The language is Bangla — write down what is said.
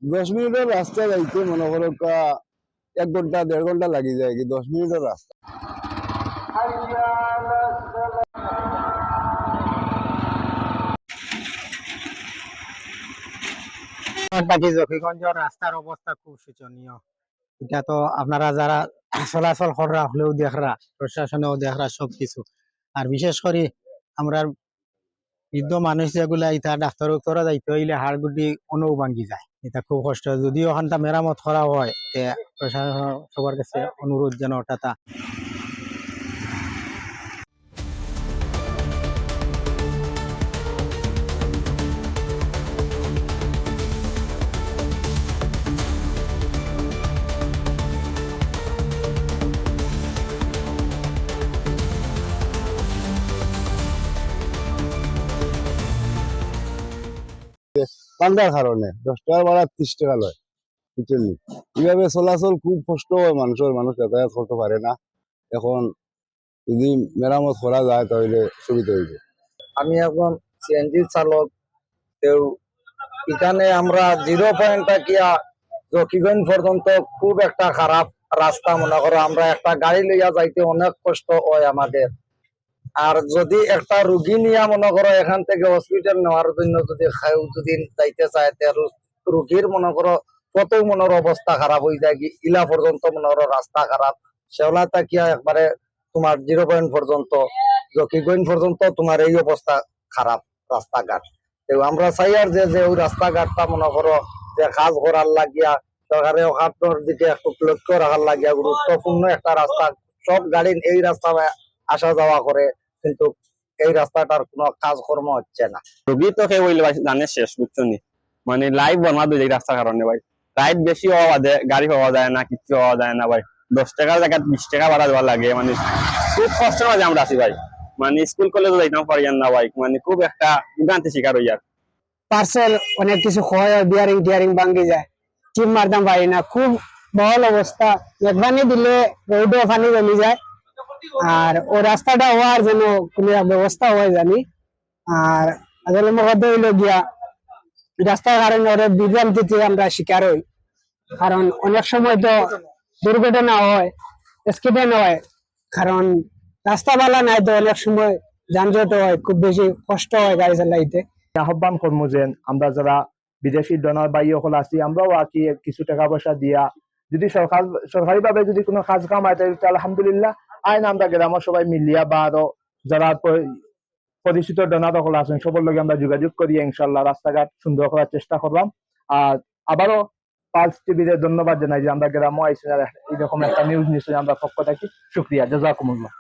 10 মিনিটের রাস্তা যাইতে মনে করো 1 ঘন্টা 1.5 ঘন্টা লাগি যায় কি 10 মিনিটের রাস্তা। জকিগঞ্জের রাস্তার অবস্থা খুব শোচনীয়। এটা তো আপনারা যারা চলাচল করা হলেও দেখরা, প্রশাসনেও দেখরা সবকিছু। আর বিশেষ করে আমরা বৃদ্ধ মানুষ যেগুলা ইটা ডাক্তার উত্তরা যাইতে হইলে হাড় গুটি অনও ভাঙ্গি যায়, এটা খুব কষ্ট। যদিও ওখানটা মেরামত করা হয়, প্রশাসন সবার কাছে অনুরোধ যেন ওটা পান্ডার কারণে 10 টাকা ভাড়া 30 টাকা লয় বুঝলি। এইভাবে চলাচল খুব কষ্ট হয় মানুষের, মানুষ যাতায়াত করতে পারে না। এখন যদি মেরামত করা যায় তাহলে সুবিধা হইবে। আমি এখন সিএনজি চালক। তেও এখানে আমরা 0 পয়েন্ট থাকিয়া জকিগঞ্জ পর্যন্ত খুব একটা খারাপ রাস্তা। মনে করো আমরা একটা গাড়ি লইয়া যাইতে অনেক কষ্ট হয় আমাদের। আর যদি একটা রুগী নিয়ে মনে করো এখান থেকে হসপিটাল নেওয়ার জন্য যদি যাইতে চায়, রুগীর মনে করো কত মনের অবস্থা খারাপ হয়ে যায়। ইলা পর্যন্ত মনে করো রাস্তা খারাপ। শেওলা তাকিয়া একবারে তোমার 0 পয়েন্ট পর্যন্ত জকিগঞ্জ পর্যন্ত তোমার এই অবস্থা খারাপ রাস্তাঘাট। আমরা চাই আর যে ওই রাস্তাঘাটটা মনে করো যে কাজ করার লাগিয়া সরকারে ওখানোর দিকে একটু লক্ষ্য রাখার লাগিয়া গুরুত্বপূর্ণ একটা রাস্তা। সব গাড়ি এই রাস্তা আসা যাওয়া করে, কিন্তু এই রাস্তাটার কোনো কাজকর্ম হচ্ছে না। রোগী তো খেয়ে বললে ভাই জানে শেষ বুঝছো নি, মানে লাইভ বর্মা দুই রাস্তার কারণে ভাই রাইড বেশি হওয়া যায়, গাড়ি পাওয়া যায় না, কিছু হওয়া যায় না ভাই। 10 টাকার জায়গায় 20 টাকা ভাড়া দেওয়া লাগে, মানে খুব কষ্টের মাঝে আমরা আছি ভাই। মানে স্কুল কলেজে যাইতাম পারি না ভাই, মানে খুব একটা ভোগান্তি শিকার হই আর। পার্সেল অনেক কিছু ক্ষয় হয়, বিয়ারিং টিয়ারিং ভাঙ্গি যায়, চিপ মারতাম পারি না, খুব বহল অবস্থা। মেঘবানি দিলে রোডও পানি জমি যায়। আর ও রাস্তাটা হওয়ার জন্য কোনো ব্যবস্থা হয় জানি। আর আসলে মধ্যে হইলো গিয়া রাস্তার কারণে অনেক বিভ্রান্তিতে আমরা শিকার হই। কারণ অনেক সময় তো দুর্ঘটনা হয়, অ্যাক্সিডেন্ট হয়, কারণ রাস্তা ভালো নাই তো অনেক সময় যানজট হয়, খুব বেশি কষ্ট হয় গাড়ি চালাইতে। আহ্বান করবো যে আমরা যারা বিদেশি ডোনার বাই সকল আছি, আমরাও আর কি কিছু টাকা পয়সা দিয়া যদি সরকারি ভাবে যদি কোনো কাজ কাম হয় তাহলে আলহামদুলিল্লাহ আইন আমরা গ্রামের সবাই মিলিয়া বা আরো যারা পরিচিত ডোনার সকল আছেন সবার লগে আমরা যোগাযোগ করি ইনশাল্লাহ রাস্তাঘাট সুন্দর করার চেষ্টা করলাম। আর আবারও পালস টিভিতে ধন্যবাদ জানাই যে আমরা গ্রামে আইসি এরকম একটা নিউজ নিশ্চয়ই আমরা পক্ষ থাকি। শুক্রিয়া, জাযাকুমুল্লাহ।